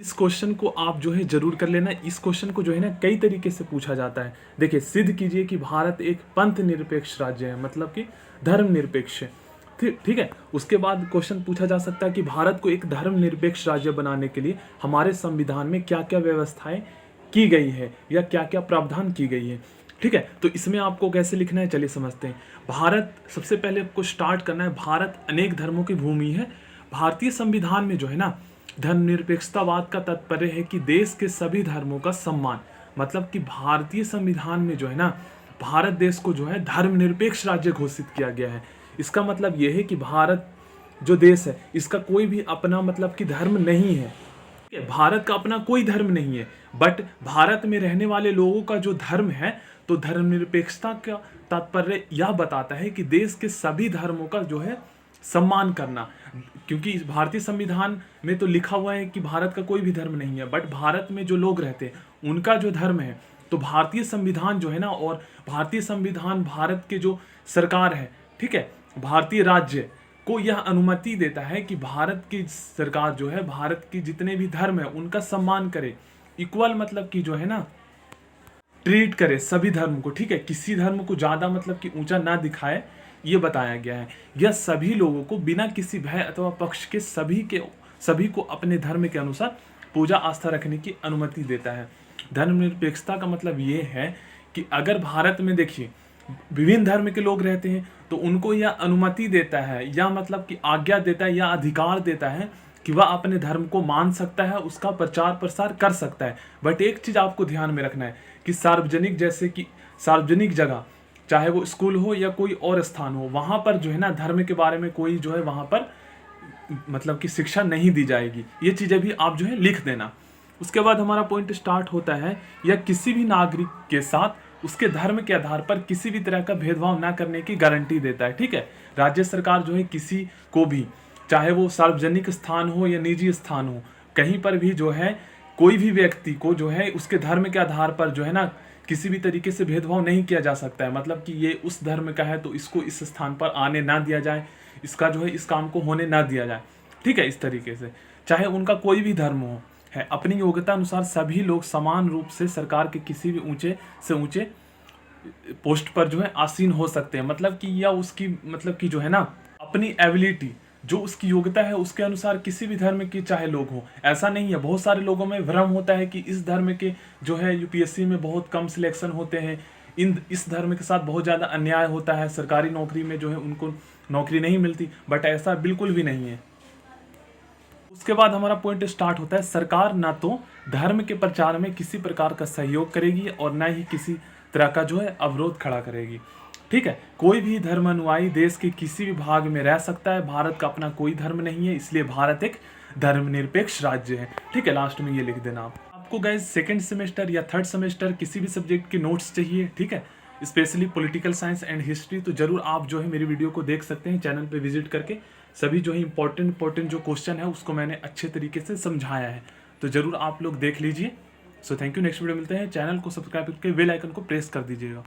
इस क्वेश्चन को आप जो है जरूर कर लेना। इस क्वेश्चन को जो है ना कई तरीके से पूछा जाता है। देखिए, सिद्ध कीजिए कि भारत एक पंथ निरपेक्ष राज्य है, मतलब कि धर्मनिरपेक्ष है। ठीक है। उसके बाद क्वेश्चन पूछा जा सकता है कि भारत को एक धर्मनिरपेक्ष राज्य बनाने के लिए हमारे संविधान में क्या क्या व्यवस्थाएं की गई है या क्या क्या प्रावधान की गई है। ठीक है, तो इसमें आपको कैसे लिखना है चलिए समझते हैं। भारत, सबसे पहले आपको स्टार्ट करना है, भारत अनेक धर्मों की भूमि है। भारतीय संविधान में जो है ना, धर्मनिरपेक्षतावाद का तात्पर्य है कि देश के सभी धर्मों का सम्मान, मतलब कि भारतीय संविधान में जो है ना, भारत देश को जो है धर्मनिरपेक्ष राज्य घोषित किया गया है। इसका मतलब यह है कि भारत जो देश है, इसका कोई भी अपना मतलब कि धर्म नहीं है। भारत का अपना कोई धर्म नहीं है, बट भारत में रहने वाले लोगों का जो धर्म है, तो धर्मनिरपेक्षता का तात्पर्य यह बताता है कि देश के सभी धर्मों का जो है सम्मान करना। क्योंकि इस भारतीय संविधान में तो लिखा हुआ है कि भारत का कोई भी धर्म नहीं है, बट भारत में जो लोग रहते हैं उनका जो धर्म है, तो भारतीय संविधान जो है ना, और भारतीय संविधान भारत के जो सरकार है, ठीक है, भारतीय राज्य को यह अनुमति देता है कि भारत की सरकार जो है भारत के जितने भी धर्म है उनका सम्मान करे। इक्वल मतलब कि जो है ना, ट्रीट करे सभी धर्म को। ठीक है, किसी धर्म को ज्यादा मतलब कि ऊंचा ना दिखाए, ये बताया गया है। यह सभी लोगों को बिना किसी भय अथवा पक्ष के सभी को अपने धर्म के अनुसार पूजा आस्था रखने की अनुमति देता है। धर्मनिरपेक्षता का मतलब ये है कि अगर भारत में देखिए विभिन्न धर्म के लोग रहते हैं, तो उनको यह अनुमति देता है, या मतलब कि आज्ञा देता है या अधिकार देता है कि वह अपने धर्म को मान सकता है, उसका प्रचार प्रसार कर सकता है। बट एक चीज आपको ध्यान में रखना है कि सार्वजनिक, जैसे कि सार्वजनिक जगह, चाहे वो स्कूल हो या कोई और स्थान हो, वहां पर जो है ना धर्म के बारे में कोई जो है वहां पर मतलब कि शिक्षा नहीं दी जाएगी। ये चीजें भी आप जो है लिख देना। उसके बाद हमारा पॉइंट स्टार्ट होता है, या किसी भी नागरिक के साथ उसके धर्म के आधार पर किसी भी तरह का भेदभाव ना करने की गारंटी देता है। ठीक है, राज्य सरकार जो है किसी को भी, चाहे वो सार्वजनिक स्थान हो या निजी स्थान हो, कहीं पर भी जो है कोई भी व्यक्ति को जो है उसके धर्म के आधार पर जो है ना किसी भी तरीके से भेदभाव नहीं किया जा सकता है। मतलब कि ये उस धर्म का है तो इसको इस स्थान पर आने ना दिया जाए, इसका जो है इस काम को होने ना दिया जाए। ठीक है, इस तरीके से चाहे उनका कोई भी धर्म हो, है अपनी योग्यता अनुसार सभी लोग समान रूप से सरकार के किसी भी ऊंचे से ऊंचे पोस्ट पर जो है आसीन हो सकते हैं। मतलब कि या उसकी मतलब कि जो है ना अपनी एबिलिटी, जो उसकी योग्यता है उसके अनुसार किसी भी धर्म के चाहे लोग हो। ऐसा नहीं है, बहुत सारे लोगों में भ्रम होता है कि इस धर्म के जो है यूपीएससी में बहुत कम सिलेक्शन होते हैं, इस धर्म के साथ बहुत ज़्यादा अन्याय होता है, सरकारी नौकरी में जो है उनको नौकरी नहीं मिलती। बट ऐसा बिल्कुल भी नहीं है। उसके बाद हमारा पॉइंट स्टार्ट होता है, सरकार ना तो धर्म के प्रचार में किसी प्रकार का सहयोग करेगी और ना ही किसी तरह का जो है अवरोध खड़ा करेगी। ठीक है, कोई भी धर्म अनुयायी देश के किसी भी भाग में रह सकता है। भारत का अपना कोई धर्म नहीं है, इसलिए भारत एक धर्मनिरपेक्ष राज्य है। ठीक है, लास्ट में ये लिख देना आपको गाइज सेकंड सेमेस्टर या थर्ड सेमेस्टर किसी भी सब्जेक्ट के नोट्स चाहिए, ठीक है, specially political science and history, तो जरूर आप जो है मेरी वीडियो को देख सकते हैं चैनल पे विजिट करके। सभी जो है इंपॉर्टेंट जो क्वेश्चन है उसको मैंने अच्छे तरीके से समझाया है, तो जरूर आप लोग देख लीजिए। So thank you, next video मिलते हैं। चैनल को सब्सक्राइब करके बेल आइकन को प्रेस कर दीजिएगा।